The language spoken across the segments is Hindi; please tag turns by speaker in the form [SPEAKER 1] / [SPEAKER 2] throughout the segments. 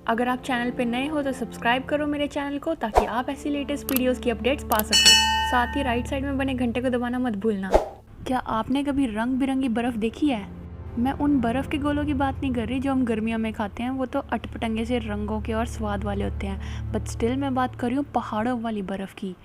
[SPEAKER 1] अगर आप चैनल पे नए हो तो सब्सक्राइब करो मेरे चैनल को ताकि आप ऐसी लेटेस्ट वीडियोस की अपडेट्स पा सको। साथ ही राइट साइड में बने घंटे को दबाना मत भूलना। क्या आपने कभी रंग बिरंगी बर्फ़ देखी है? मैं उन बर्फ़ के गोलों की बात नहीं कर रही जो हम गर्मियों में खाते हैं, वो तो अटपटंगे से रंगों के और स्वाद वाले होते हैं। बट स्टिल मैं बात कर रही हूँ पहाड़ों वाली बर्फ़ की।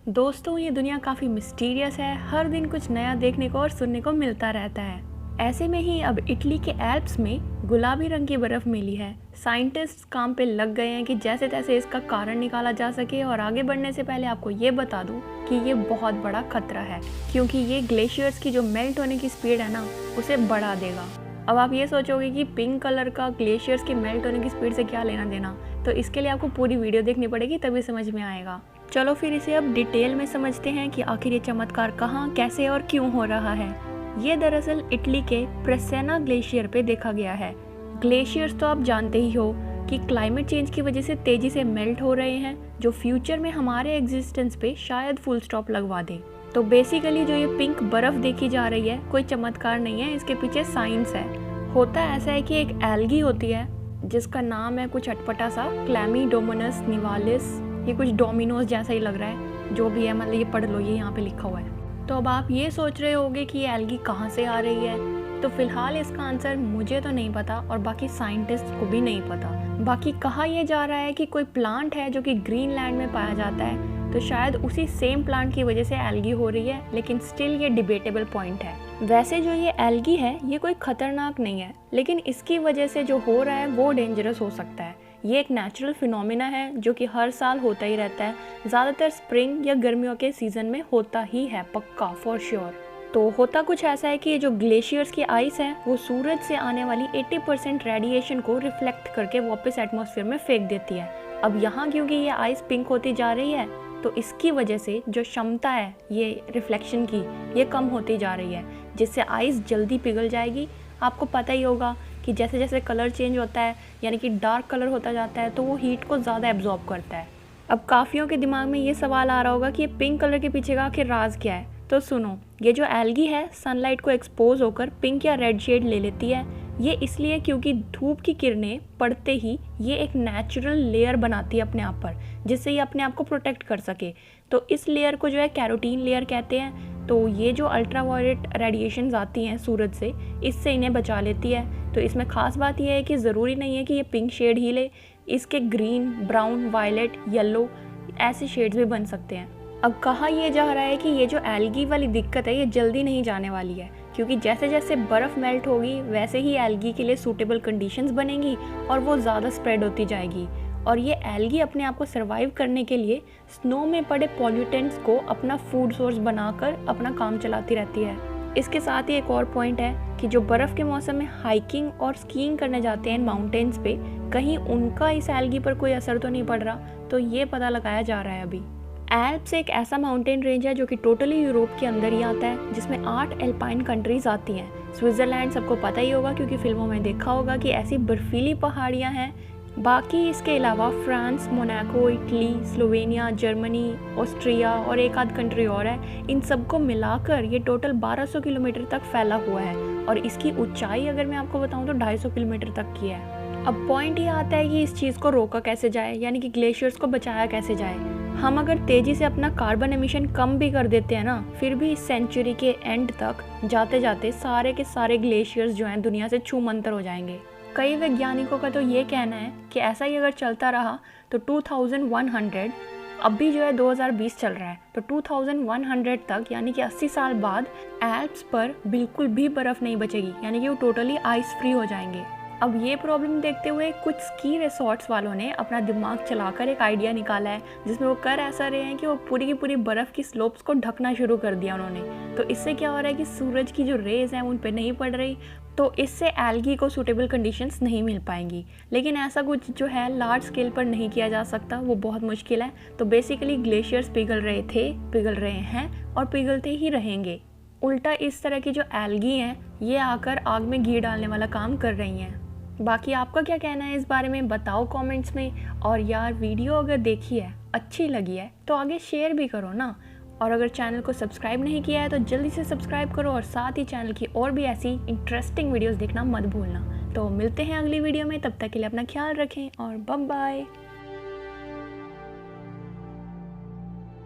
[SPEAKER 1] दोस्तों, ये दुनिया काफ़ी मिस्टीरियस है। हर दिन कुछ नया देखने को और सुनने को मिलता रहता है। ऐसे में ही अब इटली के एल्प्स में गुलाबी रंग की बर्फ़ मिली है। साइंटिस्ट काम पे लग गए हैं कि जैसे तैसे इसका कारण निकाला जा सके। और आगे बढ़ने से पहले आपको ये बता दूं कि ये बहुत बड़ा खतरा है, क्योंकि ये ग्लेशियर्स की जो मेल्ट होने की स्पीड है ना, उसे बढ़ा देगा। अब आप ये सोचोगे कि पिंक कलर का ग्लेशियर्स की मेल्ट होने की स्पीड से क्या लेना देना, तो इसके लिए आपको पूरी वीडियो देखनी पड़ेगी, तभी समझ में आएगा। चलो फिर इसे अब डिटेल में समझते हैं कि आखिर ये चमत्कार कहाँ, कैसे और क्यों हो रहा है। ये दरअसल इटली के प्रेसेना ग्लेशियर पे देखा गया है। ग्लेशियर्स तो आप जानते ही हो कि क्लाइमेट चेंज की वजह से तेजी से मेल्ट हो रहे हैं, जो फ्यूचर में हमारे एग्जिस्टेंस पे शायद फुल स्टॉप लगवा दे। तो बेसिकली जो ये पिंक बर्फ देखी जा रही है कोई चमत्कार नहीं है, इसके पीछे साइंस है। होता ऐसा है कि एक एल्गी होती है जिसका नाम है कुछ अटपटा सा क्लैमीडोमोनास निवालिस। ये कुछ डोमिनोज जैसा ही लग रहा है, जो भी है, मतलब ये पढ़ लो, ये यहाँ पे लिखा हुआ है। तो अब आप ये सोच रहे होगे कि ये एल्गी कहाँ से आ रही है। तो फिलहाल इसका आंसर मुझे तो नहीं पता और बाकी साइंटिस्ट को भी नहीं पता। बाकी कहा यह जा रहा है कि कोई प्लांट है जो कि ग्रीनलैंड में पाया जाता है, तो शायद उसी सेम प्लांट की वजह से एल्गी हो रही है, लेकिन स्टिल ये डिबेटेबल पॉइंट है। वैसे जो ये एल्गी है ये कोई खतरनाक नहीं है, लेकिन इसकी वजह से जो हो रहा है वो डेंजरस हो सकता है। ये एक नेचुरल फिनोमिना है जो कि हर साल होता ही रहता है। ज़्यादातर स्प्रिंग या गर्मियों के सीज़न में होता ही है, पक्का फॉर श्योर। तो होता कुछ ऐसा है कि ये जो ग्लेशियर्स की आइस है वो सूरज से आने वाली 80% रेडिएशन को रिफ्लेक्ट करके वापस एटमॉस्फेयर में फेंक देती है। अब यहाँ क्योंकि ये आइस पिंक होती जा रही है, तो इसकी वजह से जो क्षमता है ये रिफ्लेक्शन की, ये कम होती जा रही है, जिससे आइस जल्दी पिघल जाएगी। आपको पता ही होगा कि जैसे जैसे कलर चेंज होता है, यानी कि डार्क कलर होता जाता है, तो वो हीट को ज़्यादा एब्जॉर्ब करता है। अब काफ़ियों के दिमाग में ये सवाल आ रहा होगा कि ये पिंक कलर के पीछे का आखिर राज क्या है। तो सुनो, ये जो एल्गी है सनलाइट को एक्सपोज होकर पिंक या रेड शेड ले लेती है। ये इसलिए क्योंकि धूप की किरणें पड़ते ही ये एक नेचुरल लेयर बनाती है अपने आप पर, जिससे ये अपने आप को प्रोटेक्ट कर सके। तो इस लेयर को जो है कैरोटीन लेयर कहते हैं। तो ये जो अल्ट्रावायलेट रेडिएशंस आती हैं सूरज से, इससे इन्हें बचा लेती है। तो इसमें ख़ास बात यह है कि ज़रूरी नहीं है कि ये पिंक शेड ही ले, इसके ग्रीन, ब्राउन, वायलेट, येलो ऐसे शेड्स भी बन सकते हैं। अब कहा यह जा रहा है कि ये जो एल्गी वाली दिक्कत है ये जल्दी नहीं जाने वाली है, क्योंकि जैसे जैसे बर्फ़ मेल्ट होगी वैसे ही एल्गी के लिए सूटेबल कंडीशंस बनेंगी और वो ज़्यादा स्प्रेड होती जाएगी। और ये एल्गी अपने आप को सर्वाइव करने के लिए स्नो में पड़े पॉल्यूटेंट्स को अपना फूड सोर्स बनाकर अपना काम चलाती रहती है। इसके साथ ही एक और पॉइंट है कि जो बर्फ़ के मौसम में हाइकिंग और स्कीइंग करने जाते हैं माउंटेन्स पे, कहीं उनका इस एल्गी पर कोई असर तो नहीं पड़ रहा, तो ये पता लगाया जा रहा है अभी। एल्प्स एक ऐसा माउंटेन रेंज है जो कि टोटली यूरोप के अंदर ही आता है, जिसमें 8 एल्पाइन कंट्रीज आती हैं। स्विट्ज़रलैंड सबको पता ही होगा क्योंकि फिल्मों में देखा होगा कि ऐसी बर्फीली पहाड़ियाँ हैं। बाकी इसके अलावा France, Monaco, Italy, Slovenia, Germany, Austria और एक आध कंट्री और है। इन सबको मिलाकर ये टोटल 1200 किलोमीटर तक फैला हुआ है और इसकी ऊंचाई अगर मैं आपको बताऊं तो 250 किलोमीटर तक की है। अब पॉइंट ये आता है कि इस चीज़ को रोका कैसे जाए, यानी कि ग्लेशियर्स को बचाया कैसे जाए। हम अगर तेज़ी से अपना कार्बन एमिशन कम भी कर देते हैं ना, फिर भी इस सेंचुरी के एंड तक जाते जाते सारे के सारे ग्लेशियर्स जो हैं दुनिया से छूमंतर हो जाएंगे। कई वैज्ञानिकों का तो ये कहना है कि ऐसा ही अगर चलता रहा तो 2100, अभी जो है 2020 चल रहा है, तो 2100 तक यानी कि 80 साल बाद एल्प्स पर बिल्कुल भी बर्फ़ नहीं बचेगी, यानी कि वो टोटली आइस फ्री हो जाएंगे। अब ये प्रॉब्लम देखते हुए कुछ स्की रिसॉर्ट्स वालों ने अपना दिमाग चलाकर एक आइडिया निकाला है, जिसमें वो कर ऐसा रहे हैं कि वो पूरी की पूरी बर्फ़ की स्लोप्स को ढकना शुरू कर दिया उन्होंने। तो इससे क्या हो रहा है कि सूरज की जो रेज़ हैं उन पे नहीं पड़ रही, तो इससे एल्गी को सूटेबल कंडीशंस नहीं मिल पाएंगी। लेकिन ऐसा कुछ जो है लार्ज स्केल पर नहीं किया जा सकता, वो बहुत मुश्किल है। तो बेसिकली ग्लेशियर्स पिघल रहे थे, पिघल रहे हैं और पिघलते ही रहेंगे। उल्टा इस तरह की जो एल्गी हैं ये आकर आग में घी डालने वाला काम कर रही हैं। बाकी आपका क्या कहना है इस बारे में, बताओ कमेंट्स में। और यार, वीडियो अगर देखी है, अच्छी लगी है, तो आगे शेयर भी करो ना। और अगर चैनल को सब्सक्राइब नहीं किया है तो जल्दी से सब्सक्राइब करो और साथ ही चैनल की और भी ऐसी इंटरेस्टिंग वीडियोस देखना मत भूलना। तो मिलते हैं अगली वीडियो में, तब तक के लिए अपना ख्याल रखें और बाय बाय।